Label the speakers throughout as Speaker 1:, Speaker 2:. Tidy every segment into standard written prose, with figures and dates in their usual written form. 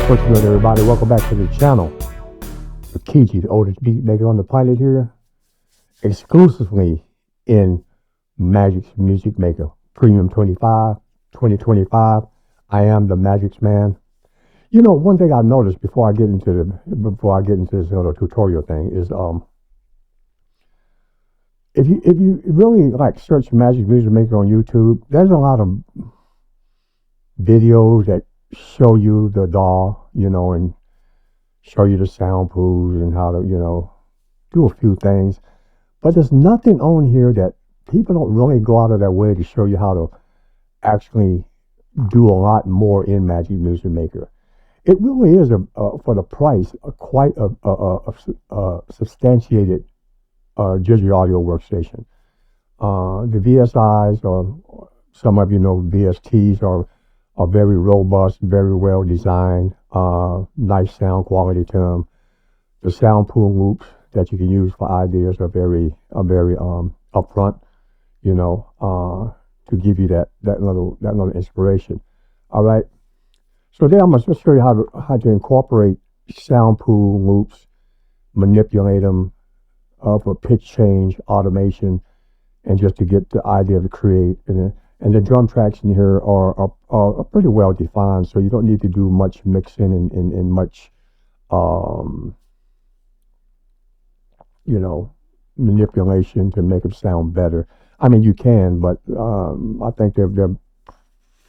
Speaker 1: What's good, everybody? Welcome back to the channel. ReKeJe, the oldest beat maker on the planet here, exclusively in Magic's Music Maker Premium 25, 2025. I am the Magic's man. You know, one thing I noticed before I get into this little tutorial thing is if you really like search Magic Music Maker on YouTube, there's a lot of videos that show you the DAW, and show you the sound pools and how to, do a few things. But there's nothing on here that people don't really go out of their way to show you how to actually do a lot more in Magic Music Maker. It really is, for the price, quite a substantiated digital audio workstation. The VSIs, or some of you know VSTs, are very robust, very well designed, nice sound quality to them. The sound pool loops that you can use for ideas are very upfront, to give you that little inspiration. All right. So then I'm gonna show you how to incorporate sound pool loops, manipulate them for pitch change, automation, and just to get the idea to create. And the drum tracks in here are pretty well defined, so you don't need to do much mixing and much, manipulation to make them sound better. I mean, you can, but I think they're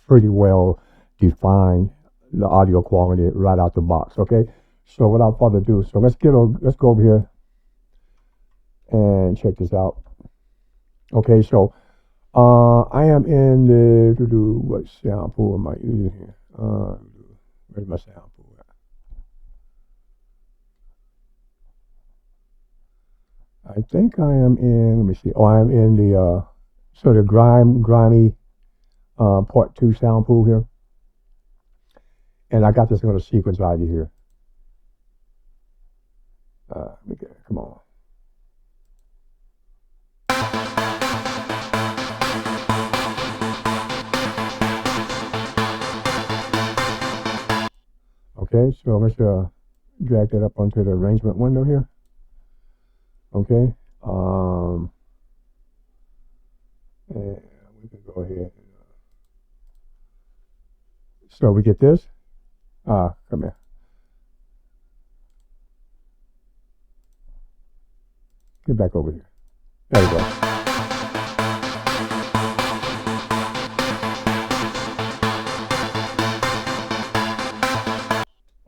Speaker 1: pretty well defined, the audio quality right out the box. Okay, so without further ado, so let's go over here and check this out. Okay, so I am in the what sound pool am I using here? Where's my sound pool at? I think I am in. Let me see. Oh, I am in the sort of grimy part 2 sound pool here, and I got this little sequence ID here. Let me get it. Come on. Okay, so let's drag that up onto the arrangement window here. Okay, and we can go ahead. So we get this. Come here. Get back over here. There we go.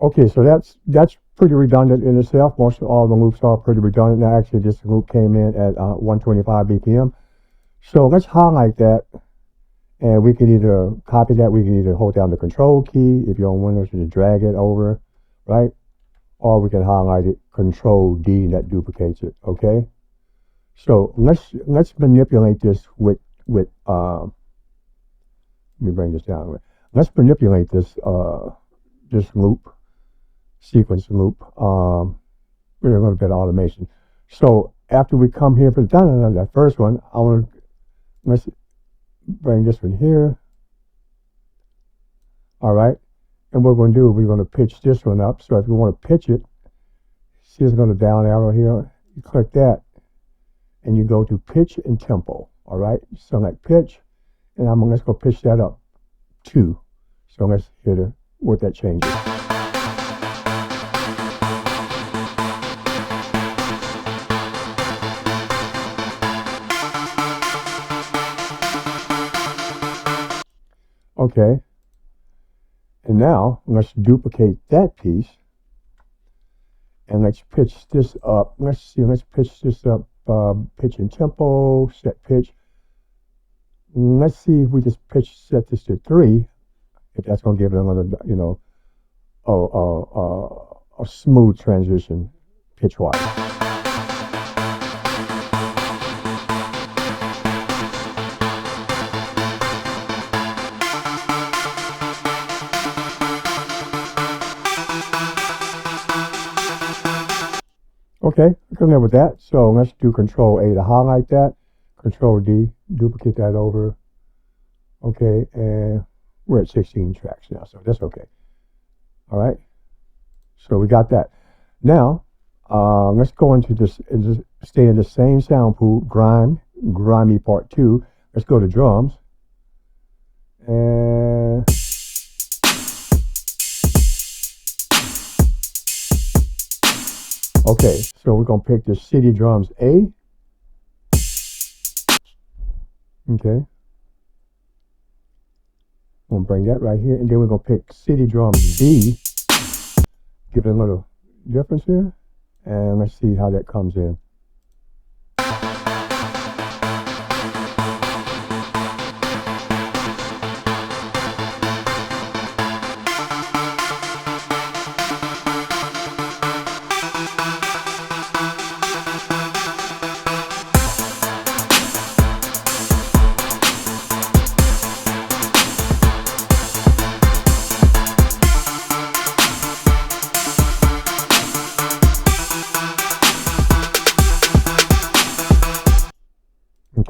Speaker 1: Okay, so that's pretty redundant in itself. Most of all the loops are pretty redundant. Now, actually, this loop came in at 125 BPM. So let's highlight that, and we can either copy that. We can either hold down the Control key if you're on Windows and drag it over, right? Or we can highlight it, Control D, and that duplicates it. Okay. So let's manipulate this with let me bring this down. Let's manipulate this this loop. Sequence loop with a little bit of automation. So after we come here for that first one, let's bring this one here. All right, and what we're going to do, we're going to pitch this one up. So if you want to pitch it, see it's going to down arrow here. You click that, and you go to pitch and tempo. All right, select pitch, and let's go pitch that up 2. So let's hit what that changes. Okay, and now let's duplicate that piece, and let's pitch this up. Let's pitch this up, pitch and tempo, set pitch. Let's see if we just set this to 3, if that's going to give it another, a smooth transition pitch-wise. Okay, we can live with that. So let's do Control A to highlight that. Control D, duplicate that over. Okay, and we're at 16 tracks now, so that's okay. All right, So we got that. Now, let's go into this, stay in the same sound pool, grimy part 2. Let's go to drums. And okay, so we're going to pick the City Drums A. Okay. I'm going to bring that right here. And then we're going to pick City Drums B. Give it a little difference here. And let's see how that comes in.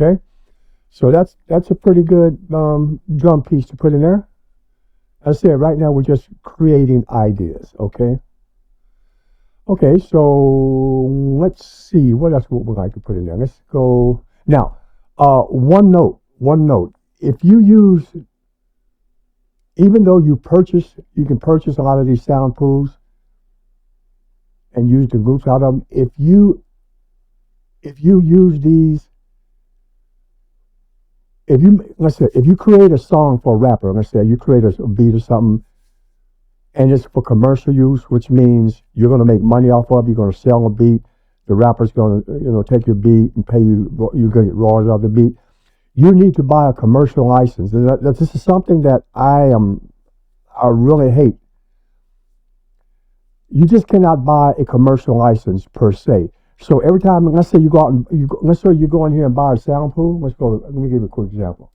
Speaker 1: Okay, so that's a pretty good drum piece to put in there. As I said, right now we're just creating ideas. Okay. Okay, so let's see what else would we like to put in there. Let's go now. One note. If you use, even though you can purchase a lot of these sound pools and use the loops out of them. If you use these. Let's say, if you create a song for a rapper, let's say you create a beat or something, and it's for commercial use, which means you're going to make money off of it, you're going to sell a beat, the rapper's going to, take your beat and pay you, you're going to get royalties off the beat. You need to buy a commercial license. And this is something that I really hate. You just cannot buy a commercial license per se. So every time, let's say you go out and let's say you go in here and buy a sound pool. Let me give you a quick example.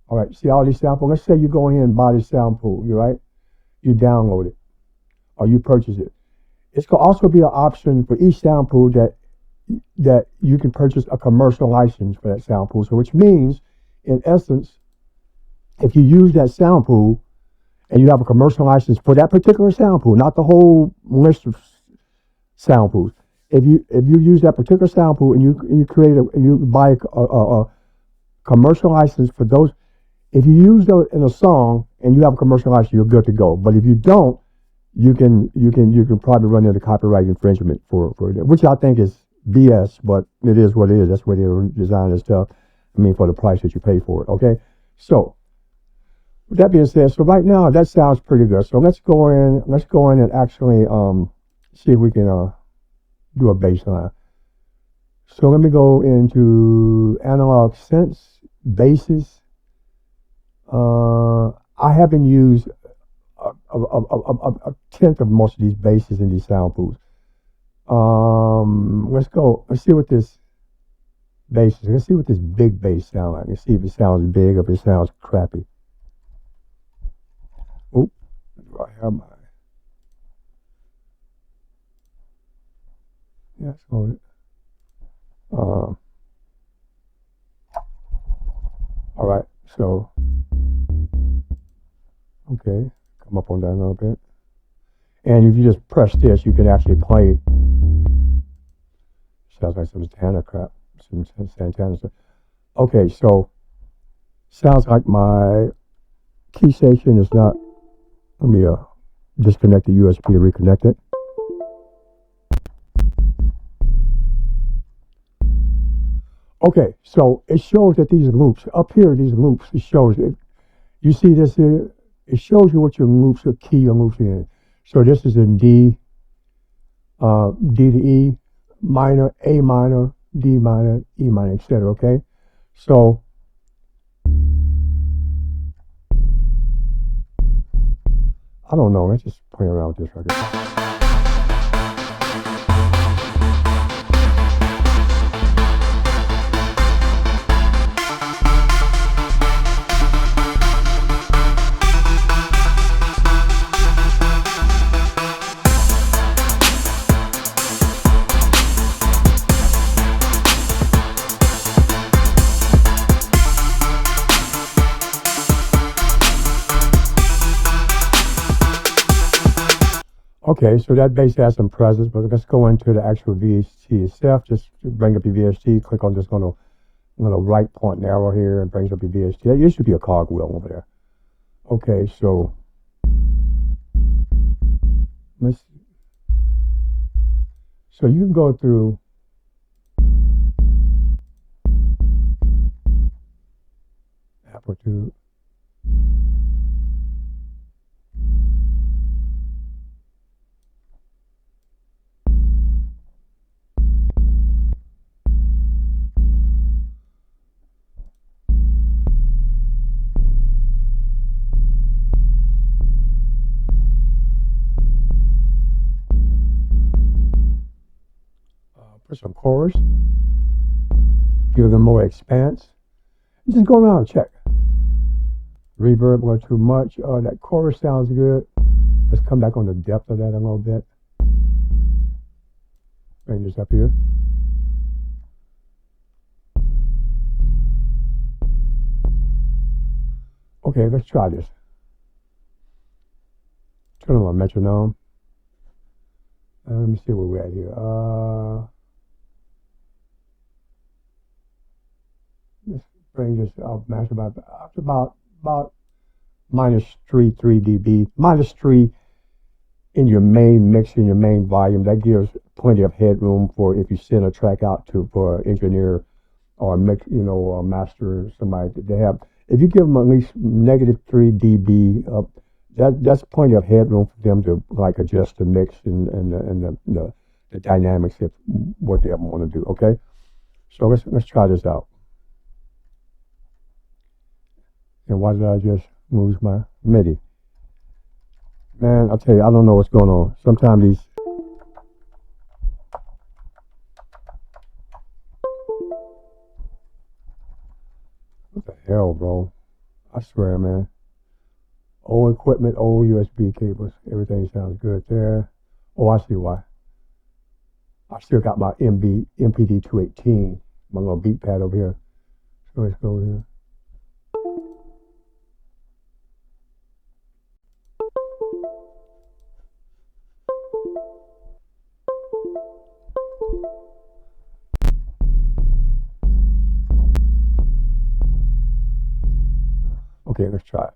Speaker 1: All right, see all these samples. Let's say you go in here and buy this sound pool. You right? You download it or you purchase it. It's going to also be an option for each sound pool that you can purchase a commercial license for that sound pool. So which means, in essence, if you use that sound pool and you have a commercial license for that particular sound pool, not the whole list of sound pools. If you use that particular sound pool and you buy a commercial license for those, if you use those in a song and you have a commercial license, you're good to go. But if you don't, you can probably run into copyright infringement for it, which I think is BS, but it is what it is. That's where they design this stuff. I mean, for the price that you pay for it. Okay, so with that being said, so right now that sounds pretty good. So let's go in and actually see if we can do a bass line. So let me go into analog synths, basses. I haven't used a tenth of most of these basses in these sound pools. Let's see what this bass is. Let's see what this big bass sounds like. Let's see if it sounds big or if it sounds crappy. Oop, do I have my... Yeah, it's loaded. All right, so okay, come up on that a little bit. And if you just press this, you can actually play it. Sounds like some Santana crap, some Santana stuff. Okay, so sounds like my key station is not. Let me disconnect the USB to reconnect it. Okay, so it shows that these loops, up here, it shows it. You see this here? It shows you what your loops, your key your loops in. So this is in D, D to E, minor, A minor, D minor, E minor, etc. Okay? So, I don't know, let's just play around with this record. Okay, so that bass has some presence, but let's go into the actual VST itself. Just bring up your VST, click on this little right point and arrow here, and brings up your VST. That used to be a cogwheel over there. Okay, so let's. So you can go through amplitude. Put some chorus, give them more expanse. Just go around and check. Reverb or too much. That chorus sounds good. Let's come back on the depth of that a little bit. Bring this up here. Okay, let's try this. Turn on my metronome. Let me see where we're at here. Let's bring this up. Max about -3 dB. -3 in your main mix, in your main volume. That gives plenty of headroom for if you send a track out for an engineer or a mix, or a master or somebody. They have. If you give them at least -3 dB, that's plenty of headroom for them to like adjust the mix and the dynamics of what they want to do. Okay, so let's try this out. And why did I just lose my Midi? Man, I'll tell you, I don't know what's going on. Sometimes these. What the hell, bro? I swear, man. Old equipment, old USB cables. Everything sounds good there. Oh, I see why. I still got my MPD 218, my little beat pad over here. So let's go here. Okay, let's try it.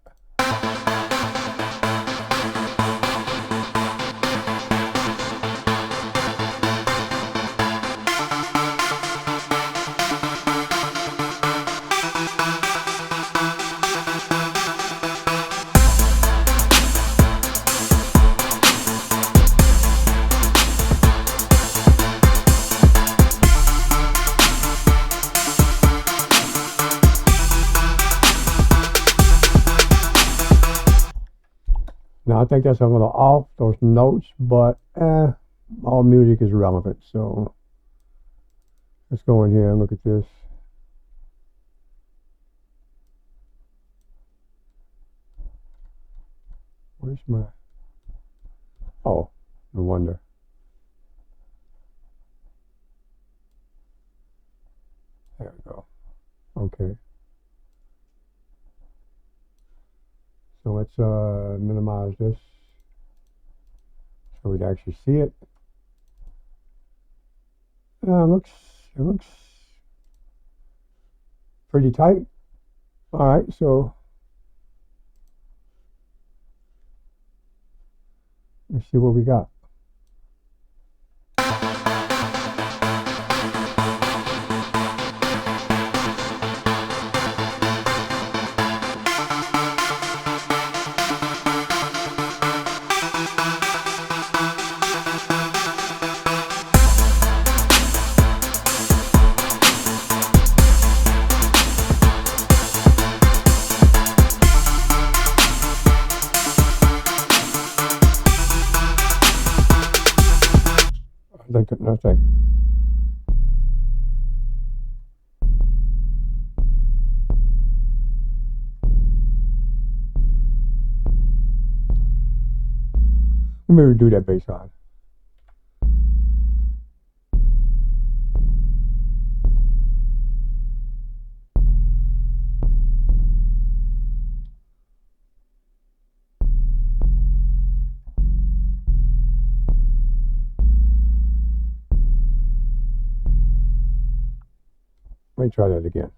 Speaker 1: Now, I think that's a little off, those notes, but all music is relevant. So let's go in here and look at this. Where's my... Oh, no wonder. There we go. Okay. So let's minimize this so we can actually see it. It looks pretty tight. All right, so let's see what we got. Nothing. Let me redo that bass line. Let me try that again.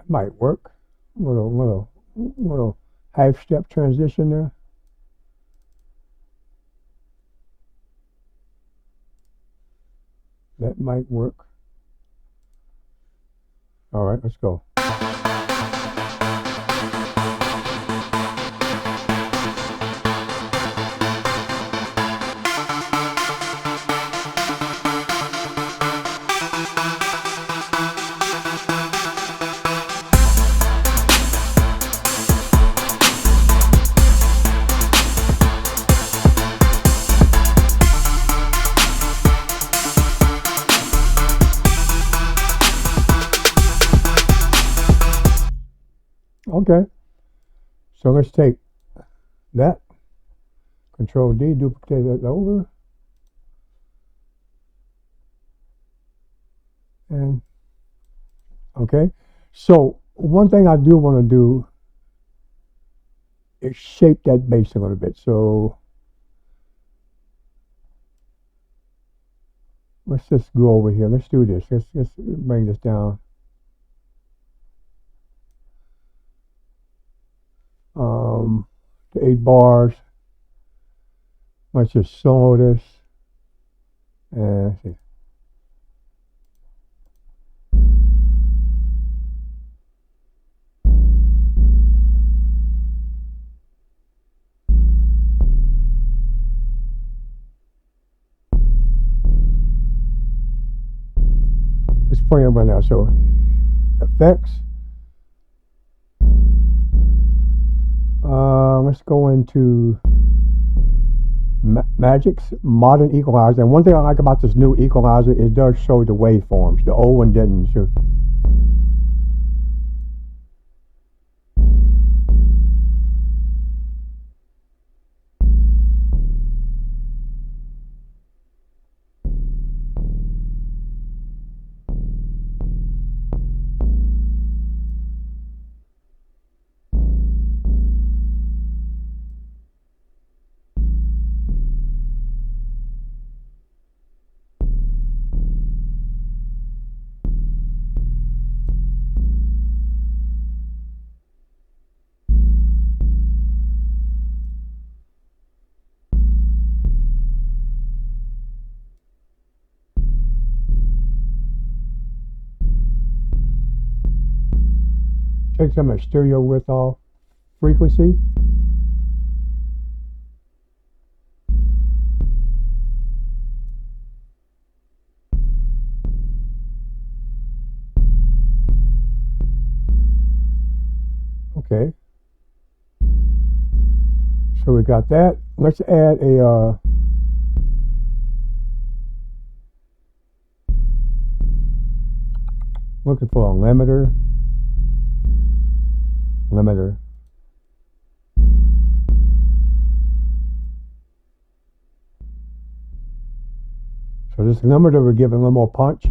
Speaker 1: Might work. Little half step transition there. That might work. All right, let's go. Okay, so let's take that, Control D, duplicate that over, and okay. So one thing I do want to do is shape that base a little bit. So let's just go over here. Let's do this. Let's bring this down. To 8 bars. Let's just solo this. And let's see. Let's play them right now. So effects. Let's go into Magic's Modern Equalizer. And one thing I like about this new equalizer, it does show the waveforms. The old one didn't. So take some of the stereo width off, frequency. Okay. So we got that. Let's add a looking for a limiter. So this limiter will give it a little more punch.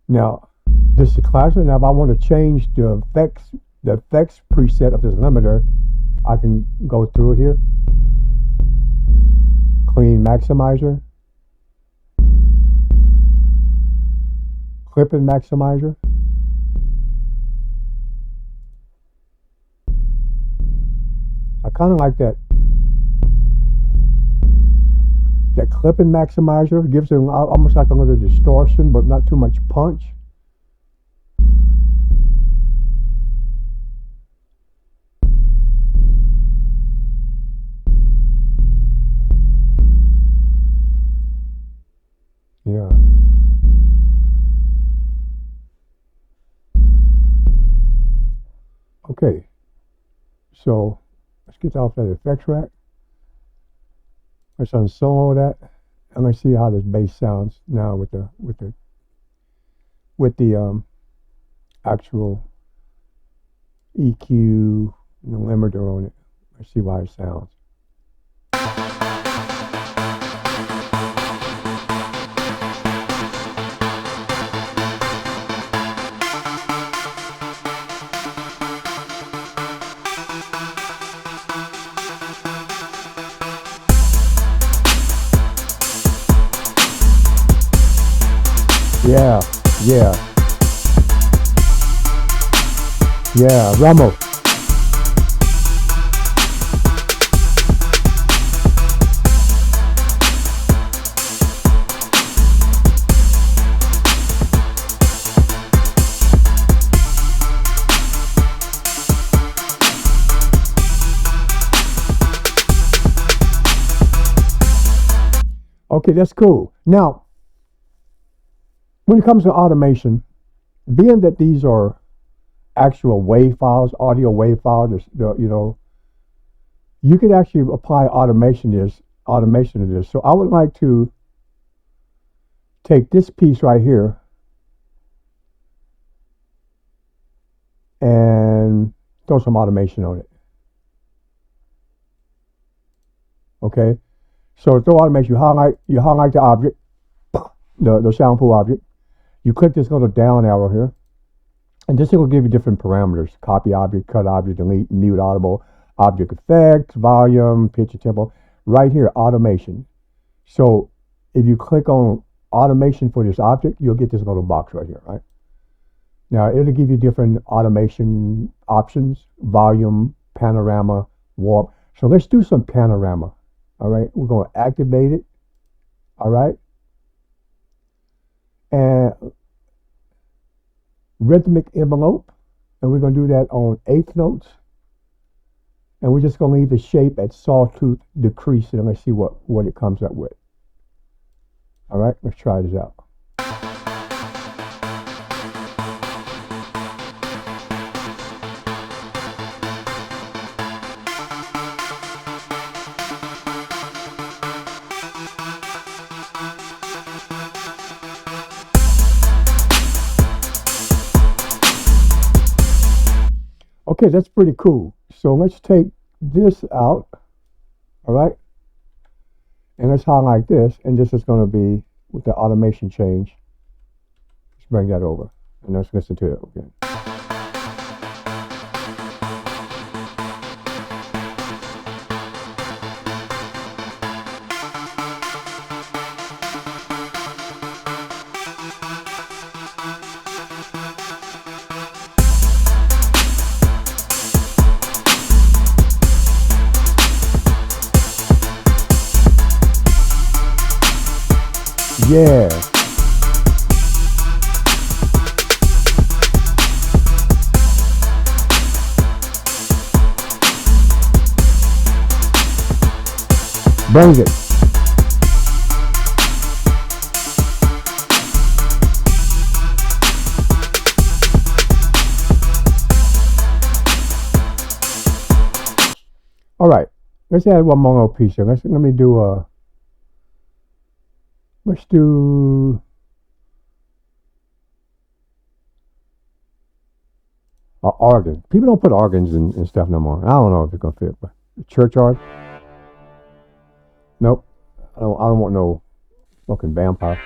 Speaker 1: Now, this is classic. Now, if I want to change the effects preset of this limiter, I can go through it here. Clean maximizer, clipping maximizer. I kind of like that clipping maximizer. It gives it almost like a little distortion, but not too much punch. Yeah. Okay, so let's get off that effects rack. Let's unsolo that, and let's see how this bass sounds now with the actual EQ and the limiter on it. Let's see how it sounds. Yeah, yeah, yeah, Ramo. Okay, that's cool. Now, when it comes to automation, being that these are actual wave files, audio wave files, you could actually apply automation to this. So I would like to take this piece right here and throw some automation on it. Okay. So throw automation. You highlight the object, the sound pool object. You click this little down arrow here, and this will give you different parameters: copy object, cut object, delete, mute audible, object effects, volume, pitch, and tempo. Right here, automation. So if you click on automation for this object, you'll get this little box right here, right? Now it'll give you different automation options: volume, panorama, warp. So let's do some panorama. All right, we're going to activate it. All right, and rhythmic envelope, and we're going to do that on eighth notes, and we're just going to leave the shape at sawtooth decrease, and let's see what it comes up with. All right, let's try this out. Okay, that's pretty cool. So let's take this out, all right? And let's highlight this, and this is going to be with the automation change. Let's bring that over, and let's listen to it again. Yeah. Bring it. All right. Let's add one more little piece here. Let's do organ. People don't put organs in stuff no more. I don't know if it's gonna fit, but church organ. Nope. I don't want no fucking vampire.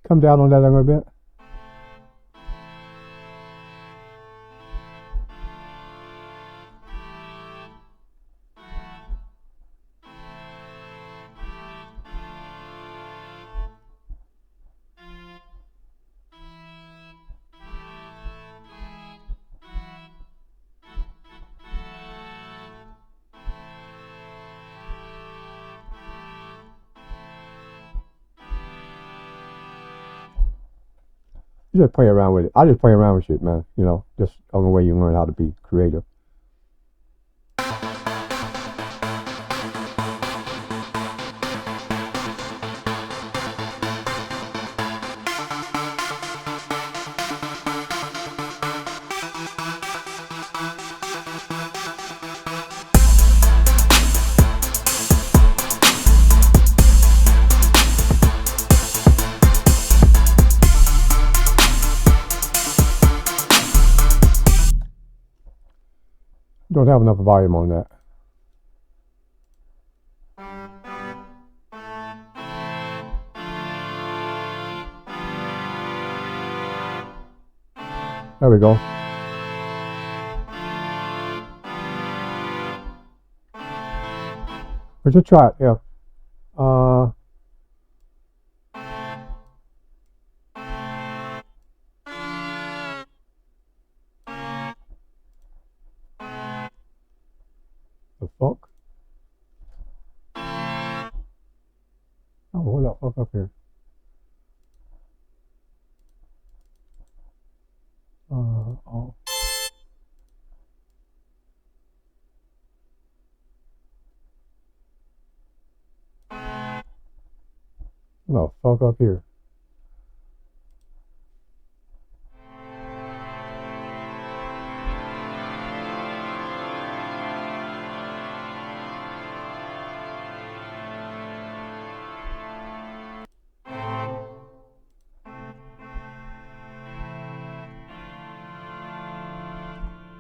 Speaker 1: Come down on that a little bit. just play around with it. I just play around with shit, man. You know, just the only way you learn how to be creative. Don't have enough volume on that. There we go. Let's just try it, yeah. The fuck? Oh, hold up, fuck up here. Oh. No, fuck up here.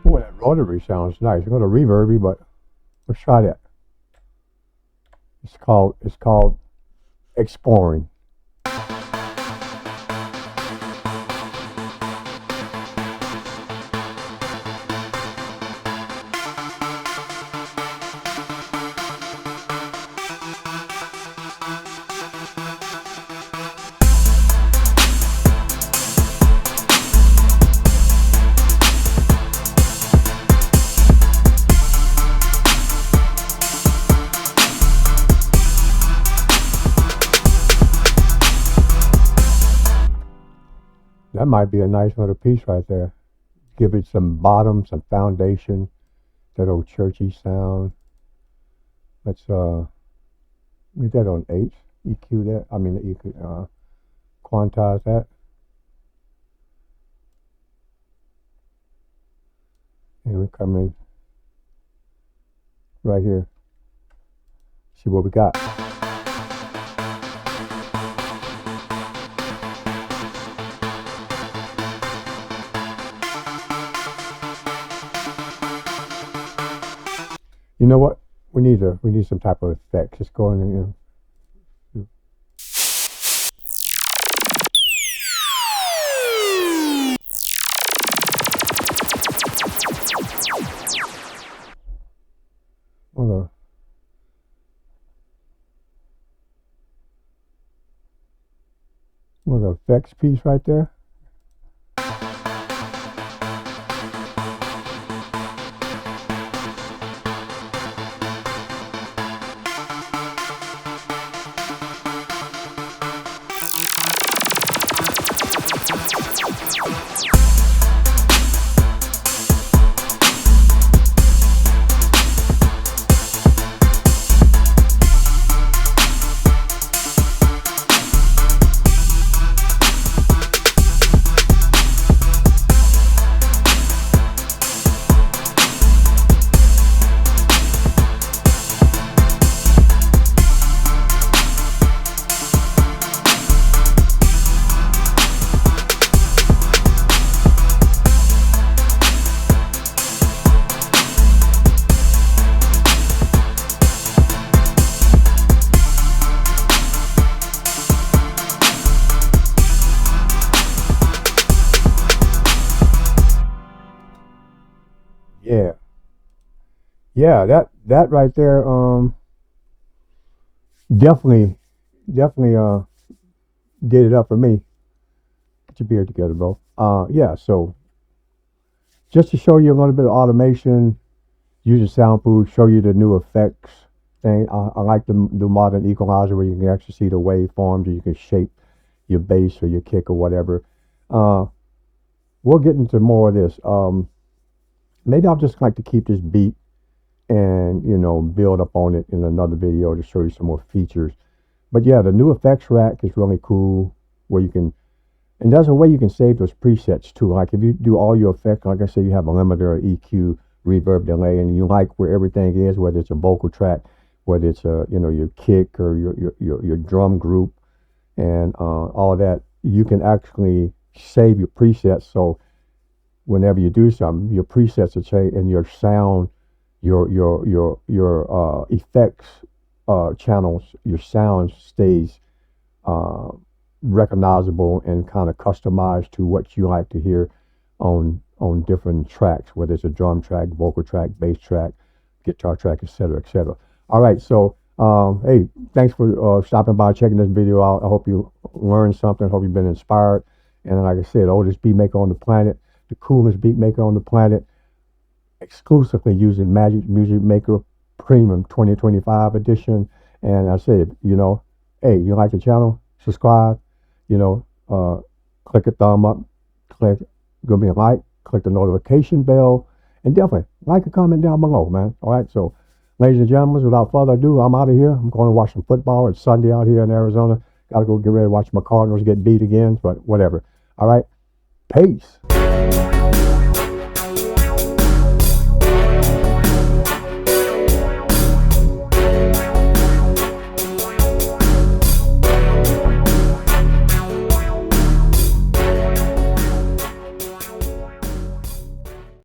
Speaker 1: Boy, that rotary sounds nice. I'm gonna reverb, but let's try that. It's called exploring. That might be a nice little piece right there. Give it some bottom, some foundation, that old churchy sound. Let's leave that on H. EQ that. I mean, EQ, quantize that. And we come in right here. See what we got. You know what? We need some type of effect. Just go in and, you know. Little effects piece right there. Yeah. Yeah, that right there, definitely did it up for me. Get your beard together, bro. Yeah, so just to show you a little bit of automation, use a sound booth, show you the new effects thing. I like the modern equalizer where you can actually see the waveforms, or you can shape your bass or your kick or whatever. Uh, we'll get into more of this. Maybe I'll just like to keep this beat and build up on it in another video to show you some more features. But yeah, the new effects rack is really cool, where you can, and there's a way you can save those presets too. Like if you do all your effects, like I say, you have a limiter, EQ, reverb, delay, and you like where everything is, whether it's a vocal track, whether it's your kick or your drum group, and all of that, you can actually save your presets. So whenever you do something, your presets will change, and your sound, your effects channels, your sound stays uh, recognizable and kind of customized to what you like to hear on different tracks, whether it's a drum track, vocal track, bass track, guitar track, etc., etc. All right, so hey, thanks for stopping by, checking this video out. I hope you learned something. I hope you've been inspired. And like I said, oldest beat maker on the planet, the coolest beat maker on the planet, exclusively using Magic Music Maker Premium 2025 edition. And I said, hey, you like the channel? Subscribe, you know, uh, click a thumb up, give me a like, click the notification bell, and definitely like and comment down below, man. All right, so ladies and gentlemen, without further ado, I'm out of here. I'm going to watch some football. It's Sunday out here in Arizona. Got to go get ready to watch my Cardinals get beat again, but whatever. All right, peace.